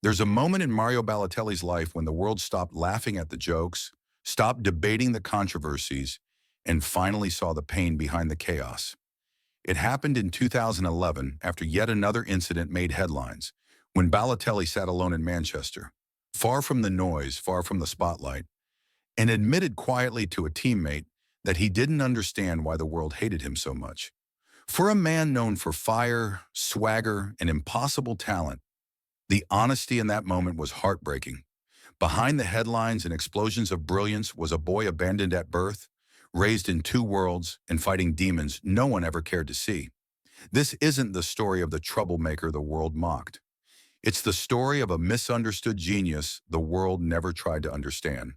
There's a moment in Mario Balotelli's life when the world stopped laughing at the jokes, stopped debating the controversies, and finally saw the pain behind the chaos. It happened in 2011 after yet another incident made headlines, when Balotelli sat alone in Manchester, far from the noise, far from the spotlight, and admitted quietly to a teammate that he didn't understand why the world hated him so much. For a man known for fire, swagger, and impossible talent, the honesty in that moment was heartbreaking. Behind the headlines and explosions of brilliance was a boy abandoned at birth, raised in two worlds and fighting demons no one ever cared to see. This isn't the story of the troublemaker the world mocked. It's the story of a misunderstood genius the world never tried to understand.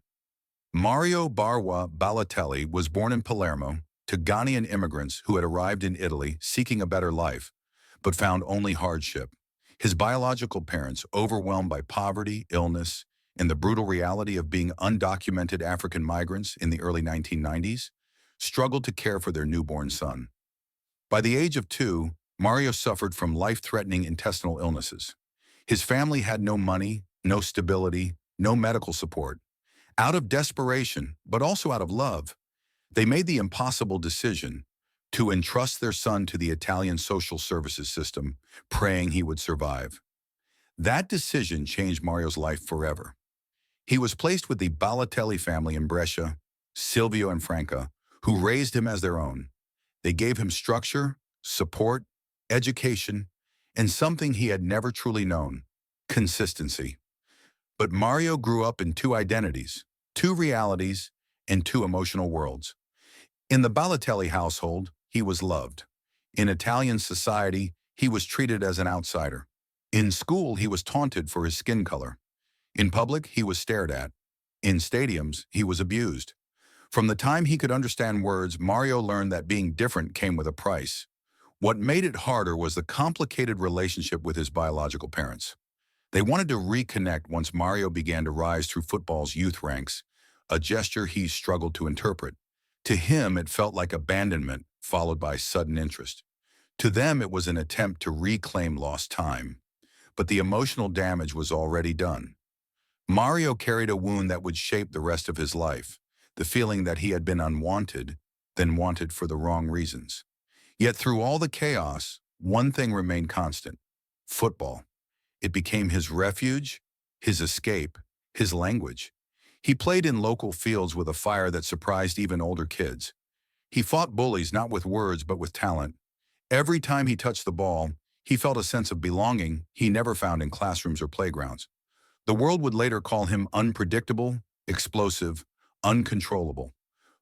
Mario Barwa Balotelli was born in Palermo to Ghanaian immigrants who had arrived in Italy seeking a better life, but found only hardship. His biological parents, overwhelmed by poverty, illness, and the brutal reality of being undocumented African migrants in the early 1990s, struggled to care for their newborn son. By the age of 2, Mario suffered from life-threatening intestinal illnesses. His family had no money, no stability, no medical support. Out of desperation, but also out of love, they made the impossible decision to entrust their son to the Italian social services system, praying he would survive. That decision changed Mario's life forever. He was placed with the Balotelli family in Brescia, Silvio and Franca, who raised him as their own. They gave him structure, support, education, and something he had never truly known: consistency. But Mario grew up in two identities, two realities, and two emotional worlds. In the Balotelli household, he was loved. In Italian society, he was treated as an outsider. In school, he was taunted for his skin color. In public, he was stared at. In stadiums, he was abused. From the time he could understand words, Mario learned that being different came with a price. What made it harder was the complicated relationship with his biological parents. They wanted to reconnect once Mario began to rise through football's youth ranks, a gesture he struggled to interpret. To him, it felt like abandonment, followed by sudden interest. To them, it was an attempt to reclaim lost time. But the emotional damage was already done. Mario carried a wound that would shape the rest of his life, the feeling that he had been unwanted, then wanted for the wrong reasons. Yet through all the chaos, one thing remained constant: football. It became his refuge, his escape, his language. He played in local fields with a fire that surprised even older kids. He fought bullies not with words but with talent. Every time he touched the ball, he felt a sense of belonging he never found in classrooms or playgrounds. The world would later call him unpredictable, explosive, uncontrollable.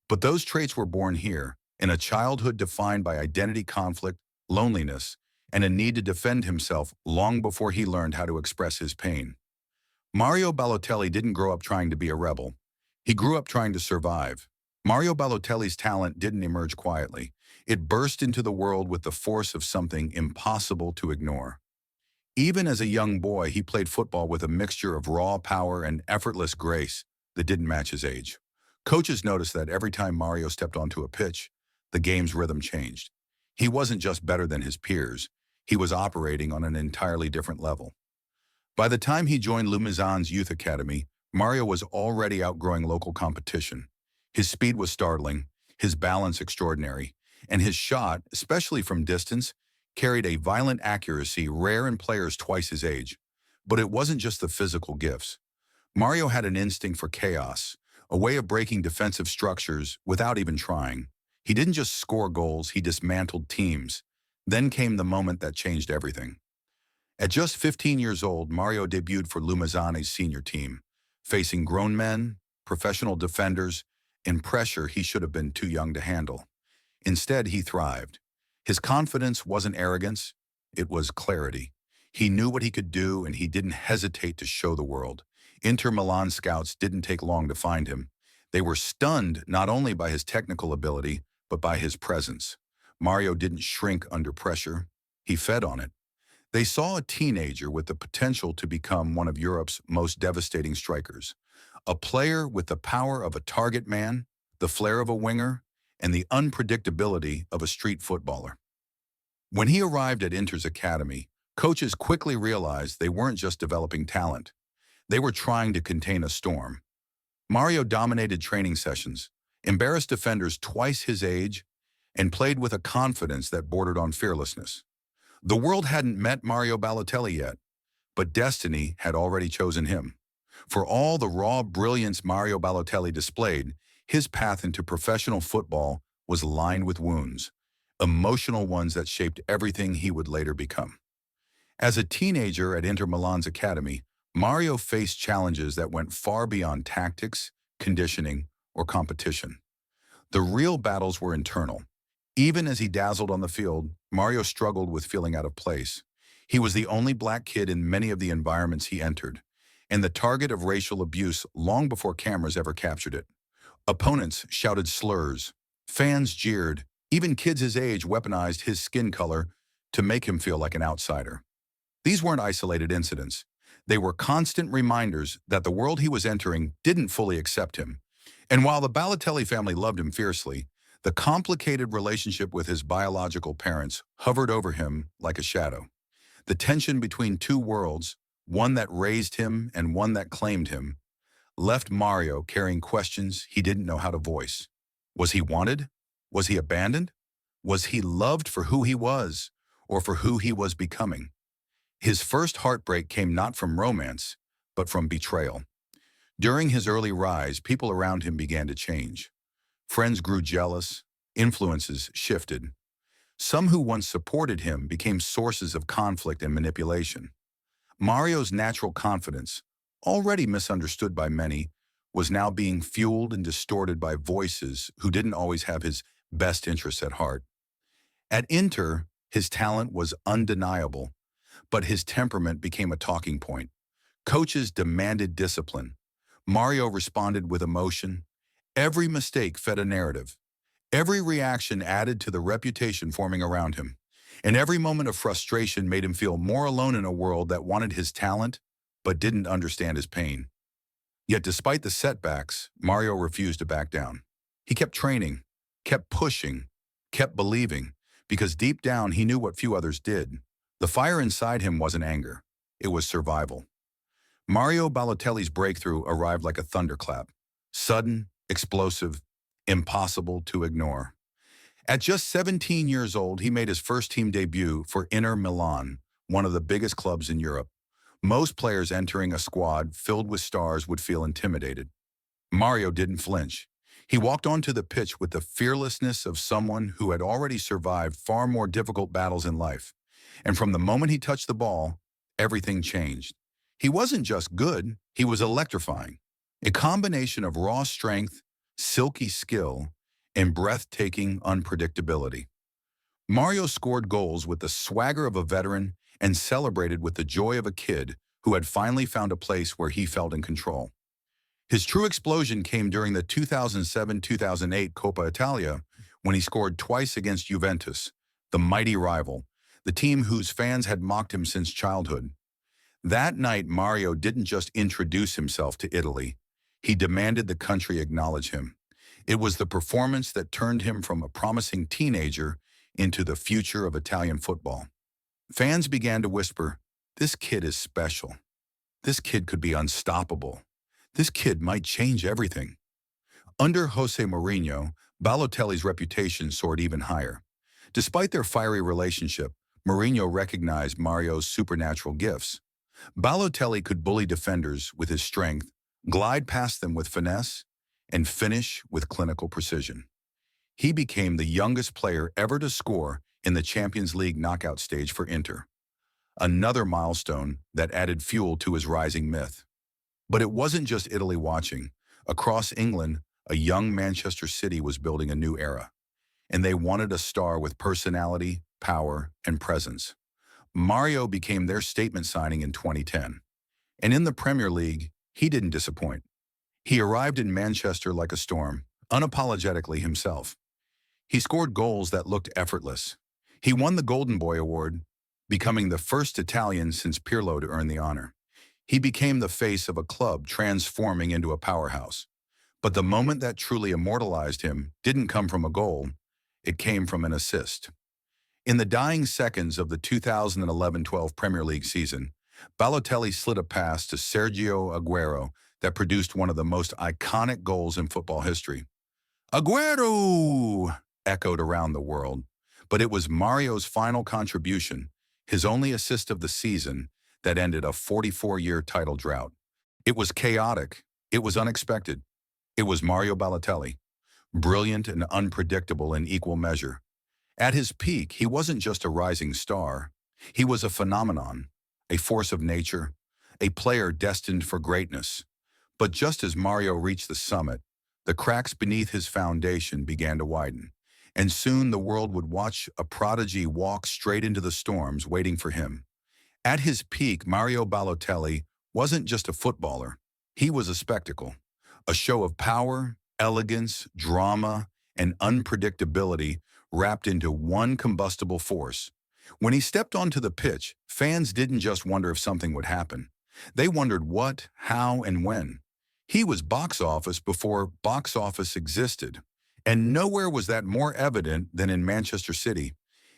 But those traits were born here, in a childhood defined by identity conflict, loneliness, and a need to defend himself long before he learned how to express his pain. Mario Balotelli didn't grow up trying to be a rebel. He grew up trying to survive. Mario Balotelli's talent didn't emerge quietly. It burst into the world with the force of something impossible to ignore. Even as a young boy, he played football with a mixture of raw power and effortless grace that didn't match his age. Coaches noticed that every time Mario stepped onto a pitch, the game's rhythm changed. He wasn't just better than his peers. He was operating on an entirely different level. By the time he joined Lumizan's youth academy, Mario was already outgrowing local competition. His speed was startling, his balance extraordinary, and his shot, especially from distance, carried a violent accuracy rare in players twice his age. But it wasn't just the physical gifts. Mario had an instinct for chaos, a way of breaking defensive structures without even trying. He didn't just score goals, he dismantled teams. Then came the moment that changed everything. At just 15 years old, Mario debuted for Lumizani's senior team, facing grown men, professional defenders, and pressure he should have been too young to handle. Instead, he thrived. His confidence wasn't arrogance, it was clarity. He knew what he could do, and he didn't hesitate to show the world. Inter Milan scouts didn't take long to find him. They were stunned not only by his technical ability, but by his presence. Mario didn't shrink under pressure. He fed on it. They saw a teenager with the potential to become one of Europe's most devastating strikers, a player with the power of a target man, the flair of a winger, and the unpredictability of a street footballer. When he arrived at Inter's academy, Coaches quickly realized they weren't just developing talent. They were trying to contain a storm. Mario dominated training sessions, embarrassed defenders twice his age, and played with a confidence that bordered on fearlessness. The world hadn't met Mario Balotelli yet, but destiny had already chosen him. For all the raw brilliance Mario Balotelli displayed, his path into professional football was lined with wounds, emotional ones that shaped everything he would later become. As a teenager at Inter Milan's academy, Mario faced challenges that went far beyond tactics, conditioning, or competition. The real battles were internal. Even as he dazzled on the field, Mario struggled with feeling out of place. He was the only black kid in many of the environments he entered, and the target of racial abuse long before cameras ever captured it. Opponents shouted slurs, fans jeered, even kids his age weaponized his skin color to make him feel like an outsider. These weren't isolated incidents. They were constant reminders that the world he was entering didn't fully accept him. And while the Balotelli family loved him fiercely, the complicated relationship with his biological parents hovered over him like a shadow. The tension between two worlds, one that raised him and one that claimed him, left Mario carrying questions he didn't know how to voice. Was he wanted? Was he abandoned? Was he loved for who he was, or for who he was becoming? His first heartbreak came not from romance, but from betrayal. During his early rise, people around him began to change. Friends grew jealous, influences shifted. Some who once supported him became sources of conflict and manipulation. Mario's natural confidence, already misunderstood by many, was now being fueled and distorted by voices who didn't always have his best interests at heart. At Inter, his talent was undeniable, but his temperament became a talking point. Coaches demanded discipline. Mario responded with emotion. Every mistake fed a narrative. Every reaction added to the reputation forming around him. And every moment of frustration made him feel more alone in a world that wanted his talent, but didn't understand his pain. Yet despite the setbacks, Mario refused to back down. He kept training, kept pushing, kept believing, because deep down he knew what few others did. The fire inside him wasn't anger. It was survival. Mario Balotelli's breakthrough arrived like a thunderclap. Sudden, explosive, impossible to ignore. At just 17 years old, he made his first team debut for Inter Milan, one of the biggest clubs in Europe. Most players entering a squad filled with stars would feel intimidated. Mario didn't flinch. He walked onto the pitch with the fearlessness of someone who had already survived far more difficult battles in life. And from the moment he touched the ball, everything changed. He wasn't just good, he was electrifying. A combination of raw strength, silky skill, and breathtaking unpredictability. Mario scored goals with the swagger of a veteran and celebrated with the joy of a kid who had finally found a place where he felt in control. His true explosion came during the 2007-2008 Coppa Italia when he scored twice against Juventus, the mighty rival, the team whose fans had mocked him since childhood. That night, Mario didn't just introduce himself to Italy. He demanded the country acknowledge him. It was the performance that turned him from a promising teenager into the future of Italian football. Fans began to whisper, "This kid is special. This kid could be unstoppable. This kid might change everything." Under Jose Mourinho, Balotelli's reputation soared even higher. Despite their fiery relationship, Mourinho recognized Mario's supernatural gifts. Balotelli could bully defenders with his strength, glide past them with finesse, and finish with clinical precision. He became the youngest player ever to score in the Champions League knockout stage for Inter, another milestone that added fuel to his rising myth. But it wasn't just Italy watching. Across England, a young Manchester City was building a new era, and they wanted a star with personality, power, and presence. Mario became their statement signing in 2010. And in the Premier League, he didn't disappoint. He arrived in Manchester like a storm, unapologetically himself. He scored goals that looked effortless. He won the Golden Boy Award, becoming the first Italian since Pirlo to earn the honor. He became the face of a club transforming into a powerhouse. But the moment that truly immortalized him didn't come from a goal, it came from an assist. In the dying seconds of the 2011-12 Premier League season, Balotelli slid a pass to Sergio Aguero that produced one of the most iconic goals in football history. Aguero! Echoed around the world. But it was Mario's final contribution, his only assist of the season, that ended a 44-year title drought. It was chaotic. It was unexpected. It was Mario Balotelli, brilliant and unpredictable in equal measure. At his peak, he wasn't just a rising star. He was a phenomenon, a force of nature, a player destined for greatness. But just as Mario reached the summit, the cracks beneath his foundation began to widen, and soon the world would watch a prodigy walk straight into the storms waiting for him. At his peak, Mario Balotelli wasn't just a footballer. He was a spectacle, a show of power, elegance, drama, and unpredictability wrapped into one combustible force. When he stepped onto the pitch, fans didn't just wonder if something would happen. They wondered what, how, and when. He was box office before box office existed. And nowhere was that more evident than in Manchester City.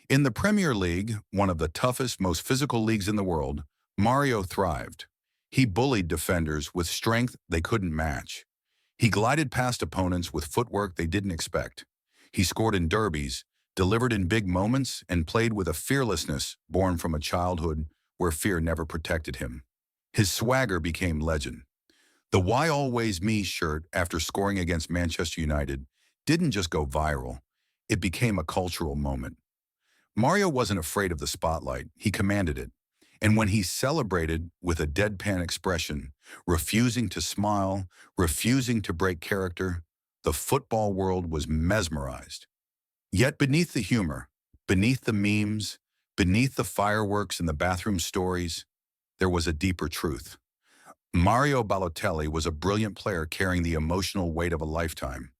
In the Premier League, one of the toughest, most physical leagues in the world, Mario thrived. He bullied defenders with strength they couldn't match. He glided past opponents with footwork they didn't expect. He scored in derbies, delivered in big moments, and played with a fearlessness born from a childhood where fear never protected him. His swagger became legend. The "Why Always Me" shirt after scoring against Manchester United didn't just go viral, it became a cultural moment. Mario wasn't afraid of the spotlight, he commanded it. And when he celebrated with a deadpan expression, refusing to smile, refusing to break character, the football world was mesmerized. Yet beneath the humor, beneath the memes, beneath the fireworks and the bathroom stories, there was a deeper truth. Mario Balotelli was a brilliant player carrying the emotional weight of a lifetime.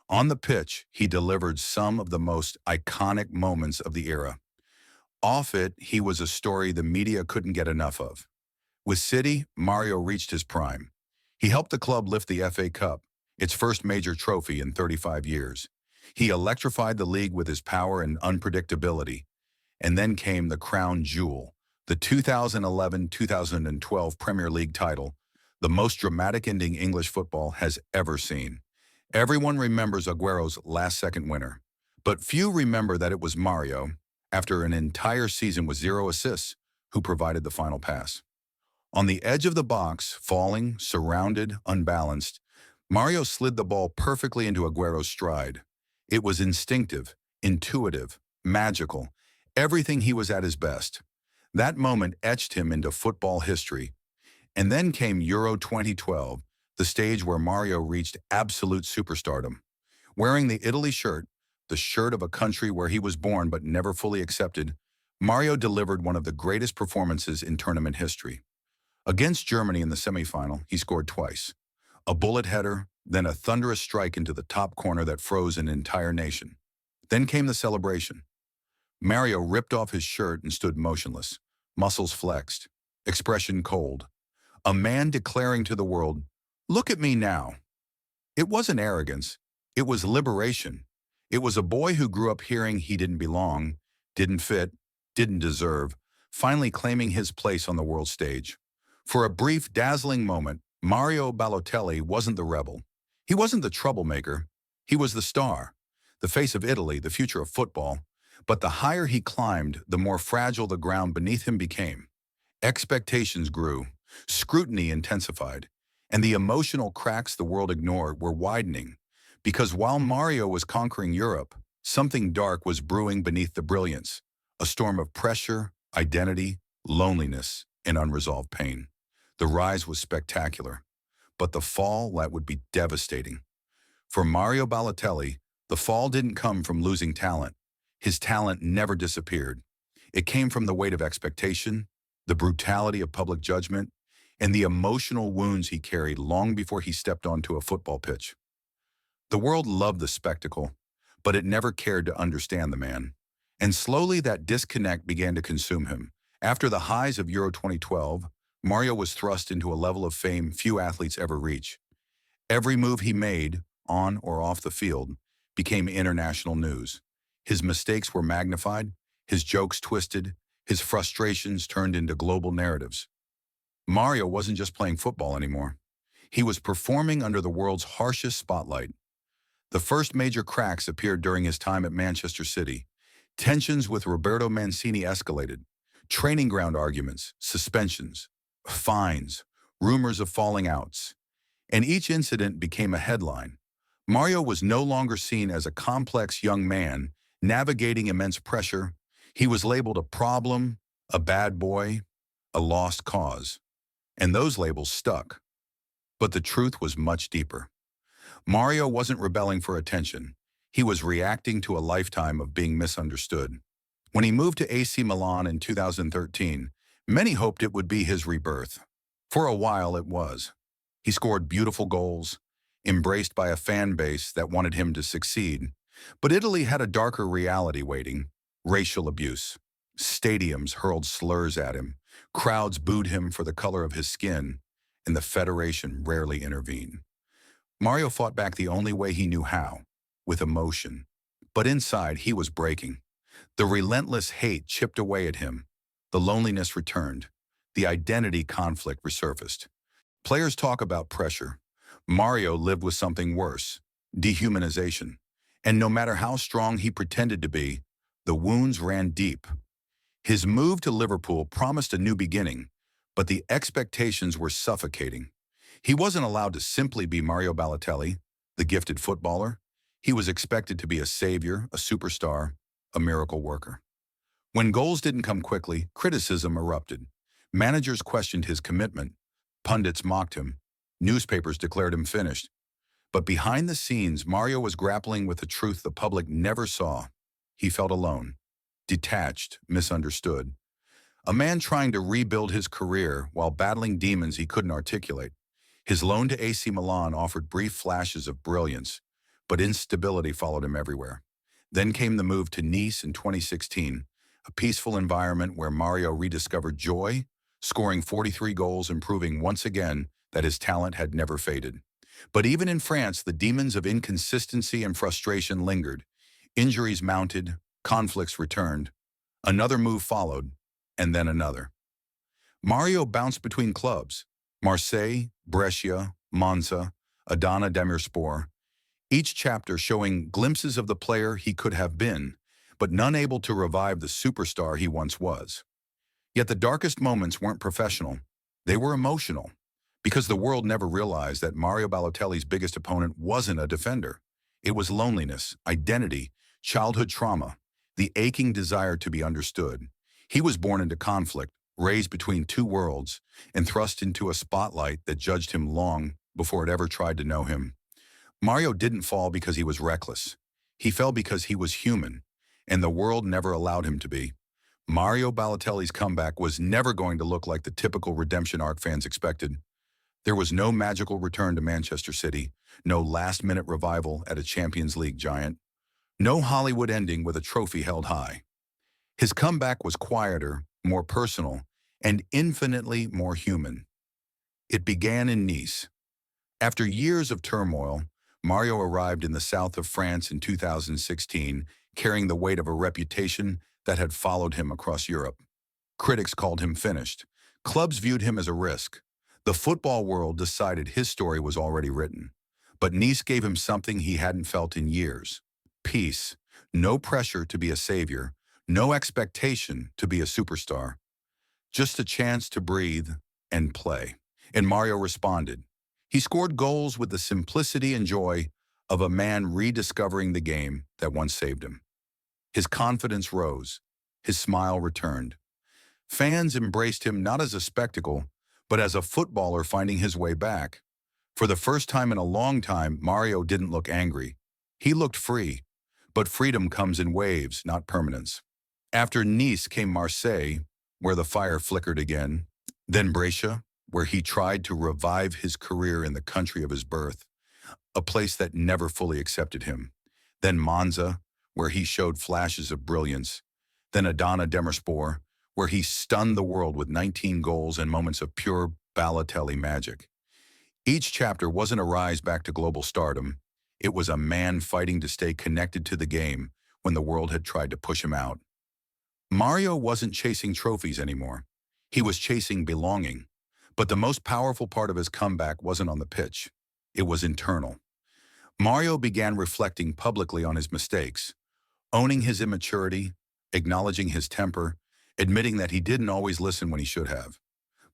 On the pitch, he delivered some of the most iconic moments of the era. Off it, he was a story the media couldn't get enough of. With City, Mario reached his prime. He helped the club lift the FA Cup, its first major trophy in 35 years. He electrified the league with his power and unpredictability. And then came the crown jewel, the 2011-2012 Premier League title, the most dramatic ending English football has ever seen. Everyone remembers Aguero's last-second winner, but few remember that it was Mario, after an entire season with 0 assists, who provided the final pass. On the edge of the box, falling, surrounded, unbalanced, Mario slid the ball perfectly into Aguero's stride. It was instinctive, intuitive, magical, everything he was at his best. That moment etched him into football history. And then came Euro 2012, the stage where Mario reached absolute superstardom. Wearing the Italy shirt, the shirt of a country where he was born but never fully accepted, Mario delivered one of the greatest performances in tournament history. Against Germany in the semifinal, he scored twice. A bullet header, then a thunderous strike into the top corner that froze an entire nation. Then came the celebration. Mario ripped off his shirt and stood motionless, muscles flexed, expression cold. A man declaring to the world, "Look at me now." It wasn't arrogance. It was liberation. It was a boy who grew up hearing he didn't belong, didn't fit, didn't deserve, finally claiming his place on the world stage. For a brief, dazzling moment, Mario Balotelli wasn't the rebel. He wasn't the troublemaker. He was the star, the face of Italy, the future of football. But the higher he climbed, the more fragile the ground beneath him became. Expectations grew, scrutiny intensified, and the emotional cracks the world ignored were widening. Because while Mario was conquering Europe, something dark was brewing beneath the brilliance, a storm of pressure, identity, loneliness, and unresolved pain. The rise was spectacular, but the fall, that would be devastating. For Mario Balotelli, the fall didn't come from losing talent. His talent never disappeared. It came from the weight of expectation, the brutality of public judgment, and the emotional wounds he carried long before he stepped onto a football pitch. The world loved the spectacle, but it never cared to understand the man. And slowly that disconnect began to consume him. After the highs of Euro 2012, Mario was thrust into a level of fame few athletes ever reach. Every move he made, on or off the field, became international news. His mistakes were magnified, His jokes twisted, his frustrations turned into global narratives. Mario wasn't just playing football anymore. He was performing under the world's harshest spotlight. The first major cracks appeared during his time at Manchester City. Tensions with Roberto Mancini escalated. Training ground arguments, suspensions, fines, rumors of falling outs. And each incident became a headline. Mario was no longer seen as a complex young man navigating immense pressure. He was labeled a problem, a bad boy, a lost cause. And those labels stuck. But the truth was much deeper. Mario wasn't rebelling for attention. He was reacting to a lifetime of being misunderstood. When he moved to AC Milan in 2013, many hoped it would be his rebirth. For a while, it was. He scored beautiful goals, embraced by a fan base that wanted him to succeed. But Italy had a darker reality waiting: racial abuse. Stadiums hurled slurs at him, crowds booed him for the color of his skin, and the federation rarely intervened. Mario fought back the only way he knew how, with emotion. But inside, he was breaking. The relentless hate chipped away at him. The loneliness returned. The identity conflict resurfaced. Players talk about pressure. Mario lived with something worse: dehumanization. And no matter how strong he pretended to be, the wounds ran deep. His move to Liverpool promised a new beginning, but the expectations were suffocating. He wasn't allowed to simply be Mario Balotelli, the gifted footballer. He was expected to be a savior, a superstar, a miracle worker. When goals didn't come quickly, criticism erupted. Managers questioned his commitment. Pundits mocked him. Newspapers declared him finished. But behind the scenes, Mario was grappling with a truth the public never saw. He felt alone, detached, misunderstood. A man trying to rebuild his career while battling demons he couldn't articulate. His loan to AC Milan offered brief flashes of brilliance, but instability followed him everywhere. Then came the move to Nice in 2016, a peaceful environment where Mario rediscovered joy, scoring 43 goals and proving once again that his talent had never faded. But even in France, the demons of inconsistency and frustration lingered. Injuries mounted, conflicts returned. Another move followed, and then another. Mario bounced between clubs: Marseille, Brescia, Monza, Adana Demirspor, each chapter showing glimpses of the player he could have been, but none able to revive the superstar he once was. Yet the darkest moments weren't professional. They were emotional, because the world never realized that Mario Balotelli's biggest opponent wasn't a defender. It was loneliness, identity, childhood trauma, the aching desire to be understood. He was born into conflict, raised between two worlds, and thrust into a spotlight that judged him long before it ever tried to know him. Mario didn't fall because he was reckless. He fell because he was human, and the world never allowed him to be. Mario Balotelli's comeback was never going to look like the typical redemption arc fans expected. There was no magical return to Manchester City, no last-minute revival at a Champions League giant, no Hollywood ending with a trophy held high. His comeback was quieter, more personal, and infinitely more human. It began in Nice. After years of turmoil, Mario arrived in the south of France in 2016, carrying the weight of a reputation that had followed him across Europe. Critics called him finished. Clubs viewed him as a risk. The football world decided his story was already written. But Nice gave him something he hadn't felt in years: peace. No pressure to be a savior, no expectation to be a superstar. Just a chance to breathe and play. And Mario responded. He scored goals with the simplicity and joy of a man rediscovering the game that once saved him. His confidence rose. His smile returned. Fans embraced him not as a spectacle, but as a footballer finding his way back. For the first time in a long time, Mario didn't look angry. He looked free. But freedom comes in waves, not permanence. After Nice came Marseille, where the fire flickered again. Then Brescia, where he tried to revive his career in the country of his birth, a place that never fully accepted him. Then Monza, where he showed flashes of brilliance. Then Adana Demirspor, where he stunned the world with 19 goals and moments of pure Balotelli magic. Each chapter wasn't a rise back to global stardom. It was a man fighting to stay connected to the game when the world had tried to push him out. Mario wasn't chasing trophies anymore. He was chasing belonging. But the most powerful part of his comeback wasn't on the pitch. It was internal. Mario began reflecting publicly on his mistakes, owning his immaturity, acknowledging his temper, admitting that he didn't always listen when he should have.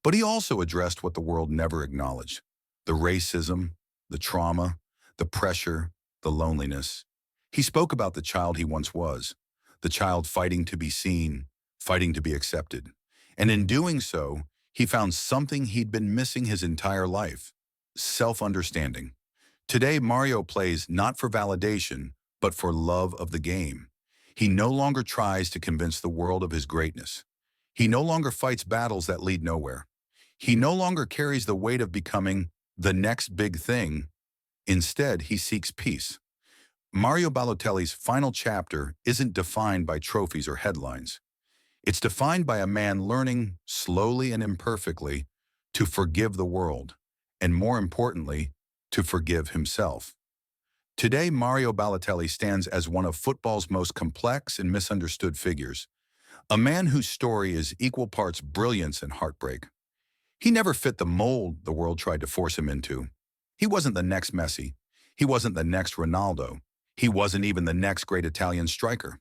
But he also addressed what the world never acknowledged: the racism, the trauma, the pressure, the loneliness. He spoke about the child he once was, the child fighting to be seen, fighting to be accepted. And in doing so, he found something he'd been missing his entire life: self-understanding. Today, Mario plays not for validation, but for love of the game. He no longer tries to convince the world of his greatness. He no longer fights battles that lead nowhere. He no longer carries the weight of becoming the next big thing. Instead, he seeks peace. Mario Balotelli's final chapter isn't defined by trophies or headlines. It's defined by a man learning, slowly and imperfectly, to forgive the world, and more importantly, to forgive himself. Today, Mario Balotelli stands as one of football's most complex and misunderstood figures, a man whose story is equal parts brilliance and heartbreak. He never fit the mold the world tried to force him into. He wasn't the next Messi. He wasn't the next Ronaldo. He wasn't even the next great Italian striker.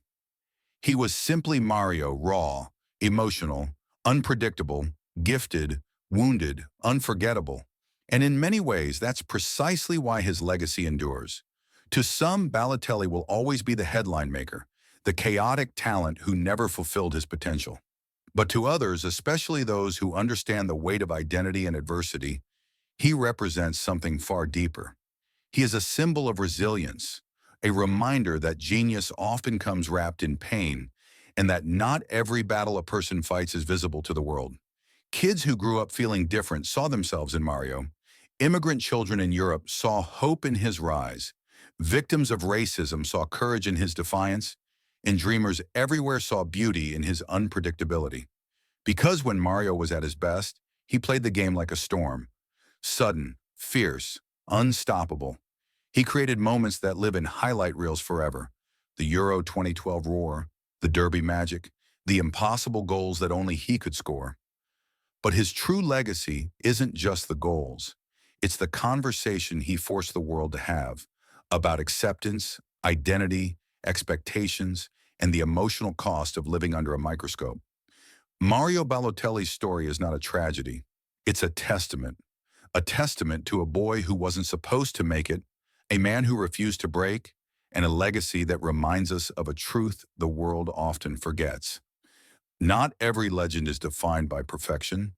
He was simply Mario, raw, emotional, unpredictable, gifted, wounded, unforgettable. And in many ways, that's precisely why his legacy endures. To some, Balotelli will always be the headline maker, the chaotic talent who never fulfilled his potential. But to others, especially those who understand the weight of identity and adversity, he represents something far deeper. He is a symbol of resilience, a reminder that genius often comes wrapped in pain, and that not every battle a person fights is visible to the world. Kids who grew up feeling different saw themselves in Mario. Immigrant children in Europe saw hope in his rise. Victims of racism saw courage in his defiance, and dreamers everywhere saw beauty in his unpredictability. Because when Mario was at his best, he played the game like a storm: sudden, fierce, unstoppable. He created moments that live in highlight reels forever: the Euro 2012 roar, the Derby magic, the impossible goals that only he could score. But his true legacy isn't just the goals. It's the conversation he forced the world to have about acceptance, identity, expectations, and the emotional cost of living under a microscope. Mario Balotelli's story is not a tragedy. It's a testament to a boy who wasn't supposed to make it, a man who refused to break, and a legacy that reminds us of a truth the world often forgets. Not every legend is defined by perfection.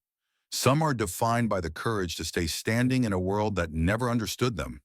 Some are defined by the courage to stay standing in a world that never understood them.